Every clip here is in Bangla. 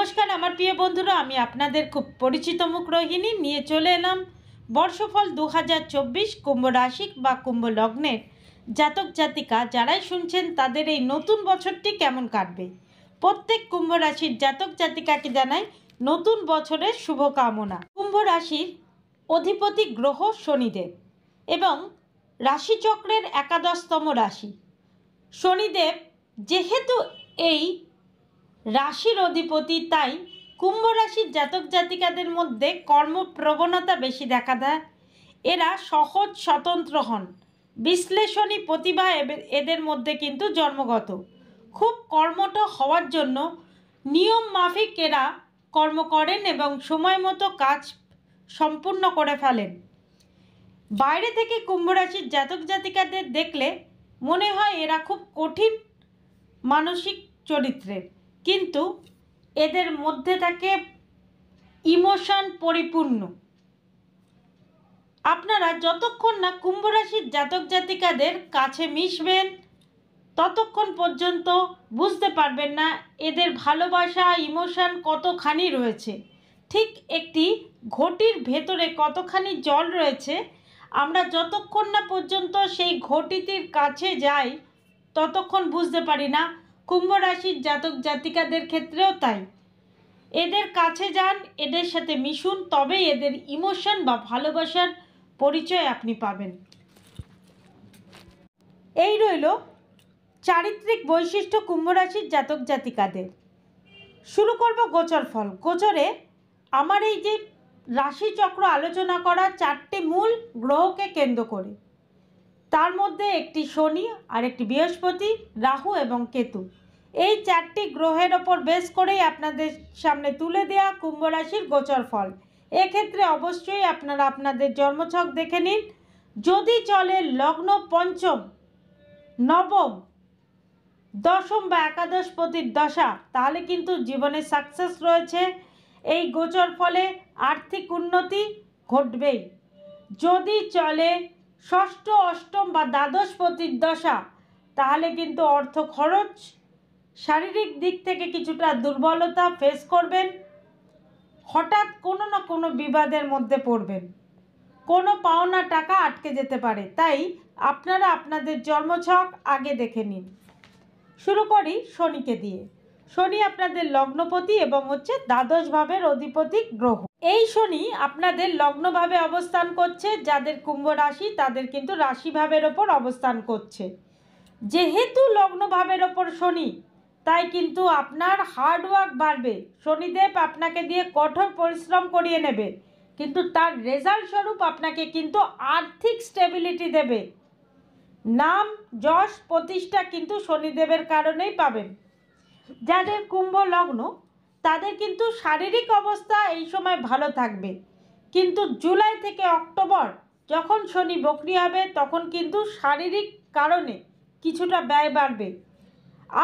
নমস্কার আমার প্রিয় বন্ধুরা, আমি আপনাদের খুব পরিচিত মুখ রোহিণী নিয়ে চলে এলাম বর্ষফল 2024 কুম্ভ রাশি বা কুম্ভ লগ্নের জাতক জাতিকা যারাই শুনছেন তাদের এই নতুন বছরটি কেমন কাটবে। প্রত্যেক কুম্ভ রাশির জাতক জাতিকাকে জানাই নতুন বছরের শুভকামনা। কুম্ভ রাশির অধিপতি গ্রহ শনিদেব এবং রাশিচক্রের একাদশতম রাশি। শনিদেব যেহেতু এই রাশির অধিপতি, তাই কুম্ভ রাশির জাতক জাতিকাদের মধ্যে কর্মপ্রবণতা বেশি দেখা দেয়। এরা সহজ স্বতন্ত্র হন, বিশ্লেষণী প্রতিভা এদের মধ্যে কিন্তু জন্মগত। খুব কর্মঠ হওয়ার জন্য নিয়ম মাফিক এরা কর্ম করেন এবং সময় মতো কাজ সম্পূর্ণ করে ফেলেন। বাইরে থেকে কুম্ভ রাশির জাতক জাতিকাদের দেখলে মনে হয় এরা খুব কঠিন মানসিক চরিত্রের, কিন্তু এদের মধ্যে থাকে ইমোশন পরিপূর্ণ। আপনারা যতক্ষণ না কুম্ভ রাশির জাতক জাতিকাদের কাছে মিশবেন ততক্ষণ পর্যন্ত বুঝতে পারবেন না এদের ভালোবাসা ইমোশন কতখানি রয়েছে। ঠিক একটি ঘটির ভেতরে কতখানি জল রয়েছে, আমরা যতক্ষণ না পর্যন্ত সেই ঘটিটির কাছে যাই ততক্ষণ বুঝতে পারি না। কুম্ভ রাশির জাতক জাতিকাদের ক্ষেত্রেও তাই। এদের কাছে যান, এদের সাথে মিশুন, তবেই এদের ইমোশন বা ভালোবাসার পরিচয় আপনি পাবেন। এই রইল চারিত্রিক বৈশিষ্ট্য কুম্ভ রাশির জাতক জাতিকাদের। শুরু করব গোচর ফল। গোচরে আমার এই যে রাশিচক্র আলোচনা করা 4টি মূল গ্রহকে কেন্দ্র করে, তার মধ্যে একটি শনি, আর একটি বৃহস্পতি, রাহু এবং কেতু। এই 4টি গ্রহের ওপর বেস করেই আপনাদের সামনে তুলে দেওয়া কুম্ভ রাশির গোচর ফল। এক্ষেত্রে অবশ্যই আপনারা আপনাদের জন্মছক দেখে নিন। যদি চলে লগ্ন পঞ্চম, নবম, দশম বা একাদশপতির দশা, তাহলে কিন্তু জীবনে সাকসেস রয়েছে। এই গোচর ফলে আর্থিক উন্নতি ঘটবেই। যদি চলে ষষ্ঠ, অষ্টম বা দ্বাদশপতির দশা, তাহলে কিন্তু অর্থ খরচ, শারীরিক দিক থেকে কিছুটা দুর্বলতা ফেস করবেন। হঠাৎ কোনো না কোনো বিবাদের মধ্যে পড়বেন, কোনো পাওনা টাকা আটকে যেতে পারে। তাই আপনারা আপনাদের জন্মছক আগে দেখে নিন। শুরু করি শনিকে দিয়ে। শনি আপনাদের লগ্নপতি এবং হচ্ছে দ্বাদশ ভাবের অধিপতি গ্রহ। এই শনি আপনাদের লগ্নভাবে অবস্থান করছে। যাদের কুম্ভ রাশি তাদের কিন্তু রাশিভাবের ওপর অবস্থান করছে। যেহেতু লগ্নভাবের ওপর শনি, তাই কিন্তু আপনার হার্ডওয়ার্ক বাড়বে। শনিদেব আপনাকে দিয়ে কঠোর পরিশ্রম করিয়ে নেবে, কিন্তু তার রেজাল্ট স্বরূপ আপনাকে কিন্তু আর্থিক স্টেবিলিটি দেবে। নাম যশ প্রতিষ্ঠা কিন্তু শনিদেবের কারণেই পাবেন। যাদের কুম্ভ লগ্ন তাদের কিন্তু শারীরিক অবস্থা এই সময় ভালো থাকবে, কিন্তু জুলাই থেকে অক্টোবর যখন শনি বক্রি হবে তখন কিন্তু শারীরিক কারণে কিছুটা ব্যয় বাড়বে।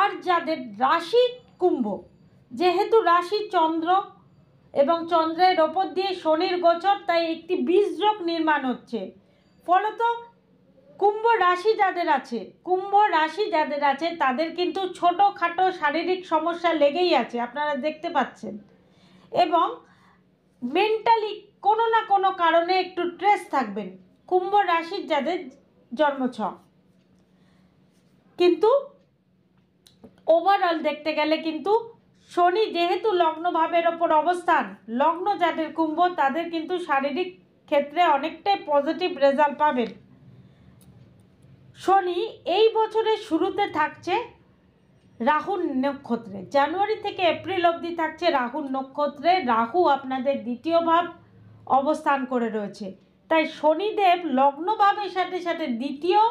আর যাদের রাশি কুম্ভ, যেহেতু রাশি চন্দ্র এবং চন্দ্রের ওপর দিয়ে শনির গোচর, তাই একটি বীজযোগ নির্মাণ হচ্ছে। ফলত কুম্ভ রাশি যাদের আছে তাদের কিন্তু ছোটোখাটো শারীরিক সমস্যা লেগেই আছে, আপনারা দেখতে পাচ্ছেন। এবং মেন্টালি কোনো না কোনো কারণে একটু স্ট্রেস থাকবেন কুম্ভ রাশির যাদের জন্মছক। কিন্তু ওভারঅল দেখতে গেলে কিন্তু শনি যেহেতু লগ্নভাবের ওপর অবস্থান, লগ্ন যাদের কুম্ভ তাদের কিন্তু শারীরিক ক্ষেত্রে অনেকটাই পজিটিভ রেজাল্ট পাবেন। শনি এই বছরের শুরুতে থাকছে রাহুর নক্ষত্রে, জানুয়ারি থেকে এপ্রিল অবধি থাকছে রাহুর নক্ষত্রে। রাহু আপনাদের দ্বিতীয় ভাব অবস্থান করে রয়েছে, তাই শনিদেব লগ্নভাবের সাথে সাথে দ্বিতীয়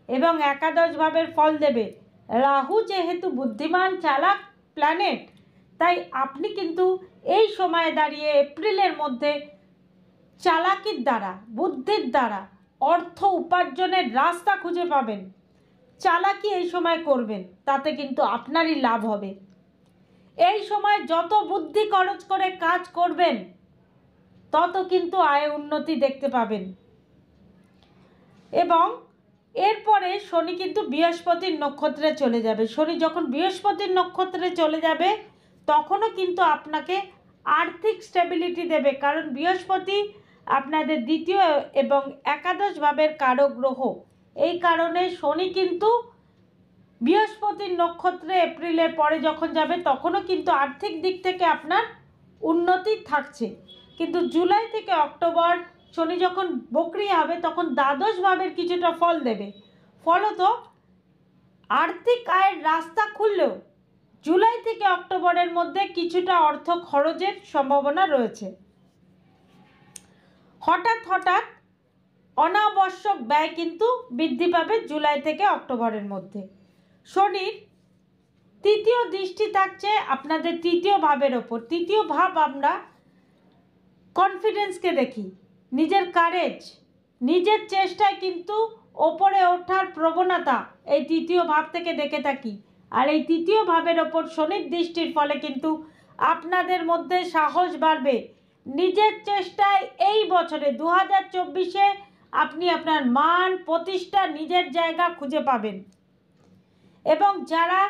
এবং একাদশ ভাবের ফল দেবে। রাহু যেহেতু বুদ্ধিমান চালাক প্ল্যানেট, তাই আপনি কিন্তু এই সময়ে দাঁড়িয়ে এপ্রিলের মধ্যে চালাকির দ্বারা, বুদ্ধির দ্বারা অর্থ উপার্জনের রাস্তা খুঁজে পাবেন। চালাকি এই সময় করবেন, তাতে কিন্তু আপনারই লাভ হবে। এই সময় যত বুদ্ধি খরচ করে কাজ করবেন তত কিন্তু আয় উন্নতি দেখতে পাবেন। এবং এরপরে শনি কিন্তু বৃহস্পতির নক্ষত্রে চলে যাবে। শনি যখন বৃহস্পতির নক্ষত্রে চলে যাবে তখনও কিন্তু আপনাকে আর্থিক স্টেবিলিটি দেবে, কারণ বৃহস্পতি আপনাদের দ্বিতীয় এবং একাদশ ভাবের কারক গ্রহ। এই কারণে শনি কিন্তু বৃহস্পতির নক্ষত্রে এপ্রিলের পরে যখন যাবে তখনও কিন্তু আর্থিক দিক থেকে আপনার উন্নতি থাকছে। কিন্তু জুলাই থেকে অক্টোবর শনি যখন বক্রি হবে তখন দ্বাদশ ভাবের কিছুটা ফল দেবে, ফলত আর্থিক আয়ের রাস্তা খুললেও জুলাই থেকে অক্টোবরের মধ্যে কিছুটা অর্থ খরচের সম্ভাবনা রয়েছে। হঠাৎ অনাবশ্যক ব্যয় কিন্তু বৃদ্ধি পাবে জুলাই থেকে অক্টোবরের মধ্যে। শনির তৃতীয় দৃষ্টি থাকছে আপনাদের তৃতীয় ভাবের ওপর। তৃতীয় ভাব আমরা কনফিডেন্সকে দেখি, নিজের কারেজ, নিজের চেষ্টায় কিন্তু ওপরে ওঠার প্রবণতা এই তৃতীয় ভাব থেকে দেখে থাকি। আর এই তৃতীয় ভাবের ওপর শনির দৃষ্টির ফলে কিন্তু আপনাদের মধ্যে সাহস বাড়বে। নিজের চেষ্টায় এই বছরে 2024-এ আপনি আপনার মান প্রতিষ্ঠা নিজের জায়গা খুঁজে পাবেন। এবং যারা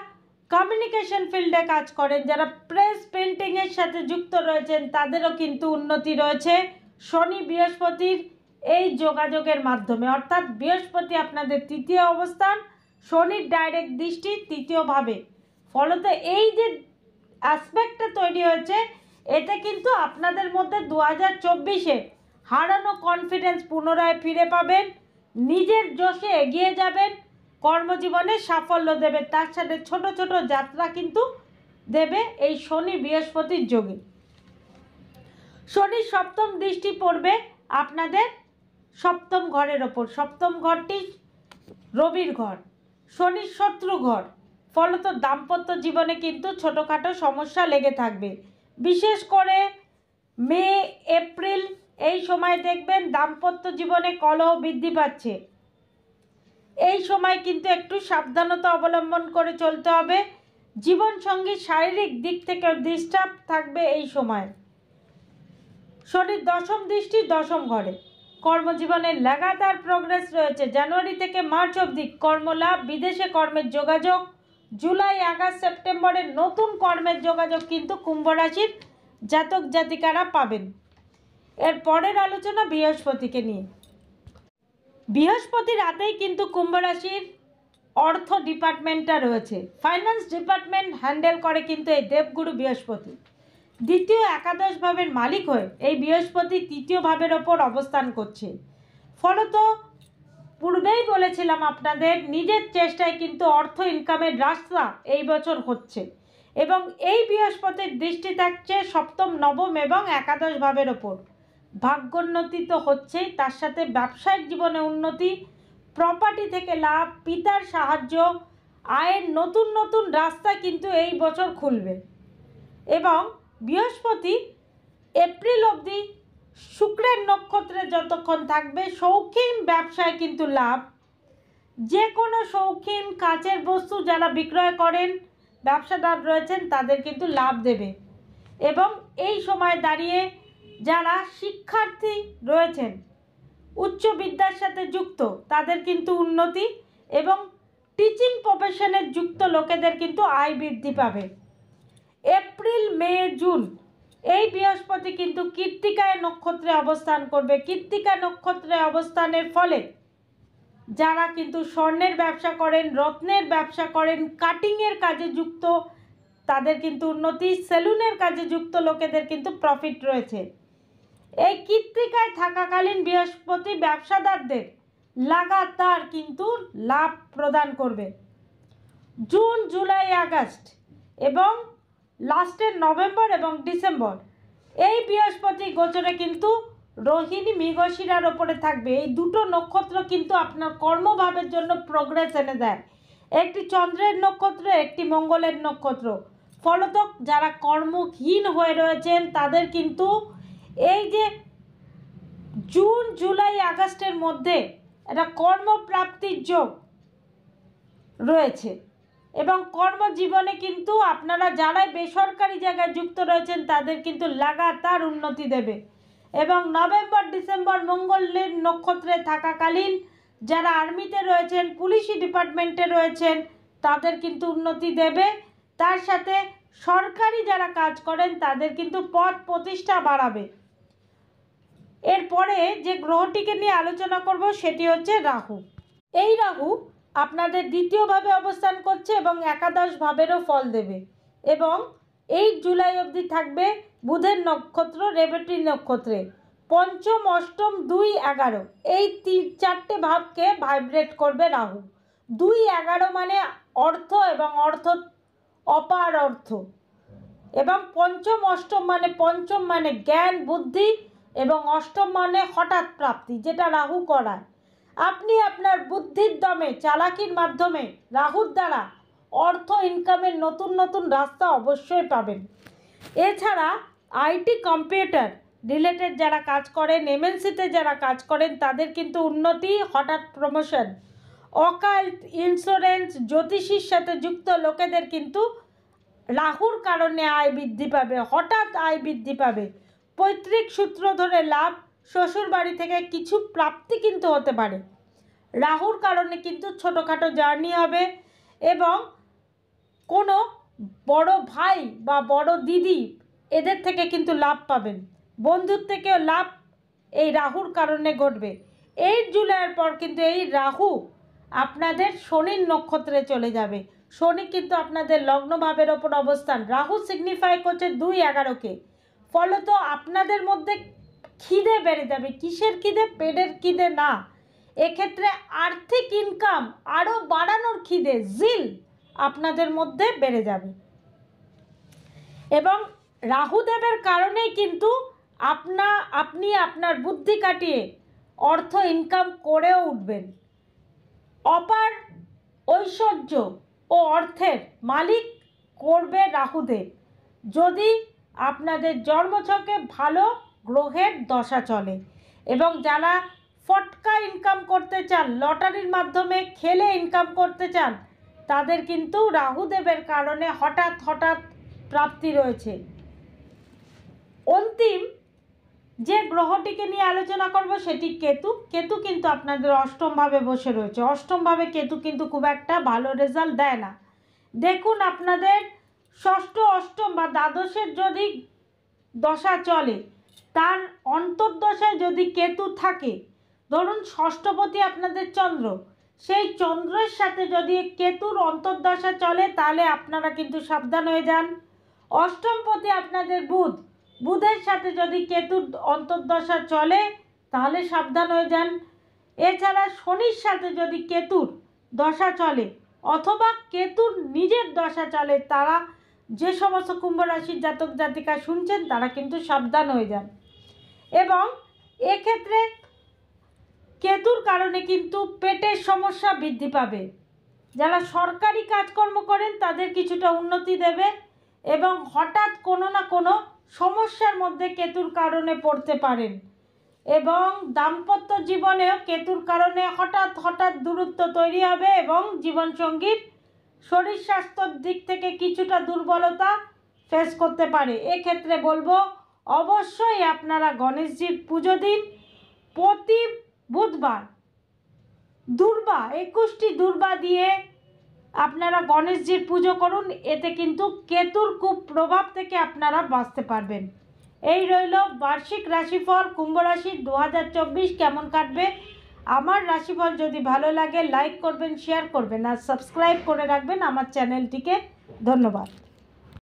কমিউনিকেশন ফিল্ডে কাজ করেন, যারা প্রেস প্রিন্টিংয়ের সাথে যুক্ত রয়েছেন, তাদেরও কিন্তু উন্নতি রয়েছে শনি বৃহস্পতির এই যোগাযোগের মাধ্যমে। অর্থাৎ বৃহস্পতি আপনাদের তৃতীয় অবস্থান, শনির ডাইরেক্ট দৃষ্টি তৃতীয়ভাবে, ফলত এই যে অ্যাসপেক্টটা তৈরি হয়েছে এতে কিন্তু আপনাদের মধ্যে 2024-এ হারানো কনফিডেন্স পুনরায় ফিরে পাবেন, নিজের জোশে এগিয়ে যাবেন, কর্মজীবনে সাফল্য দেবে। তার সাথে ছোট ছোট যাত্রা কিন্তু দেবে এই শনি বৃহস্পতির যোগে। শনির সপ্তম দৃষ্টি পড়বে আপনাদের সপ্তম ঘরের ওপর। সপ্তম ঘরটি রবির ঘর, শনির শত্রু ঘর, ফলত দাম্পত্য জীবনে কিন্তু ছোটোখাটো সমস্যা লেগে থাকবে। বিশেষ করে মে এপ্রিল এই সময় দেখবেন দাম্পত্য জীবনে কলহ বৃদ্ধি পাচ্ছে। এই সময় কিন্তু একটু সাবধানতা অবলম্বন করে চলতে হবে। জীবনসঙ্গী শারীরিক দিক থেকে ডিস্টার্ব থাকবে এই সময়। শনির দশম দৃষ্টি দশম ঘরে, কর্মজীবনে লাগাতার প্রোগ্রেস রয়েছে। জানুয়ারি থেকে মার্চ অবধি কর্মলাভ, বিদেশে কর্মের যোগাযোগ, জুলাই আগস্ট সেপ্টেম্বরের নতুন কর্মের যোগাযোগ কিন্তু কুম্ভ রাশির জাতক জাতিকারা পাবেন। এর পরের আলোচনা বৃহস্পতিকে নিয়ে। বৃহস্পতি রাতেই কিন্তু কুম্ভ রাশির অর্থ ডিপার্টমেন্টটা রয়েছে, ফাইন্যান্স ডিপার্টমেন্ট হ্যান্ডেল করে কিন্তু এই দেবগুরু বৃহস্পতি। দ্বিতীয় একাদশ ভাবের মালিক হয়ে এই বৃহস্পতি তৃতীয় ভাবের ওপর অবস্থান করছে, ফলত পূর্বেই বলেছিলাম আপনাদের নিজের চেষ্টায় কিন্তু অর্থ ইনকামের রাস্তা এই বছর হচ্ছে। এবং এই বৃহস্পতির দৃষ্টি থাকছে সপ্তম, নবম এবং একাদশ ভাবের ওপর। ভাগ্যোন্নতি তো হচ্ছেই, তার সাথে ব্যবসায়িক জীবনে উন্নতি, প্রপার্টি থেকে লাভ, পিতার সাহায্য, আয়ের নতুন নতুন রাস্তা কিন্তু এই বছর খুলবে। এবং বৃহস্পতি এপ্রিল অবধি শুক্রের নক্ষত্রে যতক্ষণ থাকবে শৌখিন ব্যবসায় কিন্তু লাভ, যে কোনো শৌখিন কাচের বস্তু যারা বিক্রয় করেন, ব্যবসাদার রয়েছেন, তাদের কিন্তু লাভ দেবে। এবং এই সময় দাঁড়িয়ে যারা শিক্ষার্থী রয়েছেন, উচ্চ বিদ্যার সাথে যুক্ত, তাদের কিন্তু উন্নতি, এবং টিচিং প্রফেশনে যুক্ত লোকেদের কিন্তু আয় বৃদ্ধি পাবে। এপ্রিল, মে, জুন এই বৃহস্পতি কিন্তু কৃত্তিকায় নক্ষত্রে অবস্থান করবে। কৃত্তিকা নক্ষত্রে অবস্থানের ফলে যারা কিন্তু স্বর্ণের ব্যবসা করেন, রত্নের ব্যবসা করেন, কাটিংয়ের কাজে যুক্ত, তাদের কিন্তু উন্নতি, সেলুনের কাজে যুক্ত লোকেদের কিন্তু প্রফিট রয়েছে। এই কৃত্তিকায় থাকাকালীন বৃহস্পতি ব্যবসাদারদের লাগাতার কিন্তু লাভ প্রদান করবে। জুন, জুলাই, আগস্ট এবং লাস্টের নভেম্বর এবং ডিসেম্বর এই বৃহস্পতি গোচরে কিন্তু রোহিণী, মৃগশিরার ওপরে থাকবে। এই দুটো নক্ষত্র কিন্তু আপনার কর্মভাবের জন্য প্রোগ্রেস এনে দেয়। একটি চন্দ্রের নক্ষত্র, একটি মঙ্গলের নক্ষত্র, ফলত যারা কর্মহীন হয়ে রয়েছেন তাদের কিন্তু এই যে জুন, জুলাই, আগস্টের মধ্যে একটা কর্মপ্রাপ্তির যোগ রয়েছে। এবং কর্মজীবনে কিন্তু আপনারা যারাই বেসরকারি জায়গায় যুক্ত রয়েছেন তাদের কিন্তু লাগাতার উন্নতি দেবে। এবং নভেম্বর, ডিসেম্বর মঙ্গলের নক্ষত্রে থাকাকালীন যারা আর্মিতে রয়েছেন, পুলিশি ডিপার্টমেন্টে রয়েছেন, তাদের কিন্তু উন্নতি দেবে। তার সাথে সরকারি যারা কাজ করেন তাদের কিন্তু পদ প্রতিষ্ঠা বাড়াবে। এরপরে যে গ্রহটিকে নিয়ে আলোচনা করব সেটি হচ্ছে রাহু। এই রাহু আপনাদের দ্বিতীয়ভাবে অবস্থান করছে এবং একাদশ ভাবেরও ফল দেবে এবং 8 জুলাই অবধি থাকবে বুধের নক্ষত্র রেবতী নক্ষত্রে। পঞ্চম, অষ্টম, 2, 11 এই 4টে ভাবকে ভাইব্রেট করবে রাহু। 2, 11 মানে অর্থ এবং অর্থ অপার অর্থ, এবং পঞ্চম অষ্টম মানে পঞ্চম মানে জ্ঞান বুদ্ধি, এবং অষ্টম মানে হঠাৎ প্রাপ্তি, যেটা রাহু করায়। আপনি আপনার বুদ্ধির দমে চালাকির মাধ্যমে রাহুর দ্বারা অর্থ ইনকামের নতুন নতুন রাস্তা অবশ্যই পাবেন। এছাড়া আইটি কম্পিউটার রিলেটেড যারা কাজ করেন, এমএনসিতে যারা কাজ করেন তাদের কিন্তু উন্নতি, হঠাৎ প্রমোশন। অকাল্ট, ইন্স্যুরেন্স, জ্যোতিষীর সাথে যুক্ত লোকেদের কিন্তু রাহুর কারণে আয় বৃদ্ধি পাবে, হঠাৎ আয় বৃদ্ধি পাবে। পৈতৃক সূত্র ধরে লাভ, শ্বশুর বাড়ি থেকে কিছু প্রাপ্তি কিন্তু হতে পারে। রাহুর কারণে কিন্তু ছোটোখাটো জার্নি হবে এবং কোনো বড় ভাই বা বড় দিদি এদের থেকে কিন্তু লাভ পাবেন। বন্ধুর থেকেও লাভ এই রাহুর কারণে ঘটবে। 8 জুলাইয়ের পর কিন্তু এই রাহু আপনাদের শনির নক্ষত্রে চলে যাবে। শনি কিন্তু আপনাদের লগ্নভাবের ওপর অবস্থান। রাহু সিগনিফাই করছে 2, 11কে। ফলত আপনাদের মধ্যে খিদে বেড়ে যাবে। কিসের খিদে? পেটের খিদে না, এক্ষেত্রে আর্থিক ইনকাম আরও বাড়ানোর খিদে, জিল আপনাদের মধ্যে বেড়ে যাবে। এবং রাহুদেবের কারণেই কিন্তু আপনি আপনার বুদ্ধি কাটিয়ে অর্থ ইনকাম করেও উঠবেন। অপার ঐশ্বর্য ও অর্থের মালিক করবে রাহুদেব যদি আপনাদের জন্মছকে ভালো গ্রহের দশা চলে। এবং যারা ফটকা ইনকাম করতে চান, লটারির মাধ্যমে খেলে ইনকাম করতে চান, তাদের কিন্তু রাহুদেবের কারণে হঠাৎ হঠাৎ প্রাপ্তি রয়েছে। অন্তিম যে গ্রহটিকে নিয়ে আলোচনা করব সেটি কেতু। কেতু কিন্তু আপনাদের অষ্টমভাবে বসে রয়েছে। অষ্টমভাবে কেতু কিন্তু খুব একটা ভালো রেজাল্ট দেয় না। দেখুন, আপনাদের ষষ্ঠ, অষ্টম বা দ্বাদশের যদি দশা চলে, তার অন্তর্দশায় যদি কেতু থাকে, ধরুন ষষ্ঠপতি আপনাদের চন্দ্র, সেই চন্দ্রের সাথে যদি কেতুর অন্তর্দশা চলে তাহলে আপনারা কিন্তু সাবধান হয়ে যান। অষ্টমপতি আপনাদের বুধ, বুধের সাথে যদি কেতুর অন্তর্দশা চলে তাহলে সাবধান হয়ে যান। এছাড়া শনির সাথে যদি কেতুর দশা চলে অথবা কেতুর নিজের দশা চলে, তারা যে সমস্ত কুম্ভ রাশির জাতক জাতিকা শুনছেন তারা কিন্তু সাবধান হয়ে যান। এবং এক্ষেত্রে কেতুর কারণে কিন্তু পেটের সমস্যা বৃদ্ধি পাবে। যারা সরকারি কাজকর্ম করেন তাদের কিছুটা উন্নতি দেবে এবং হঠাৎ কোনো না কোনো সমস্যার মধ্যে কেতুর কারণে পড়তে পারেন। এবং দাম্পত্য জীবনেও কেতুর কারণে হঠাৎ হঠাৎ দূরত্ব তৈরি হবে এবং জীবনসঙ্গীর শরীর স্বাস্থ্যর দিক থেকে কিছুটা দুর্বলতা ফেস করতে পারে। এক্ষেত্রে বলবো অবশ্যই আপনারা গণেশজির পুজো দিন। প্রতি বুধবার দুর্বা 21টি দুর্বা দিয়ে আপনারা গণেশজির পুজো করুন। এতে কিন্তু কেতুর কুপ্রভাব থেকে আপনারা বাঁচতে পারবেন। এই রইল বার্ষিক রাশিফল কুম্ভ রাশির 2024 কেমন কাটবে। আমার রাশিফল যদি ভালো লাগে লাইক করবেন, শেয়ার করবেন আর সাবস্ক্রাইব করে রাখবেন আমার চ্যানেলটিকে। ধন্যবাদ।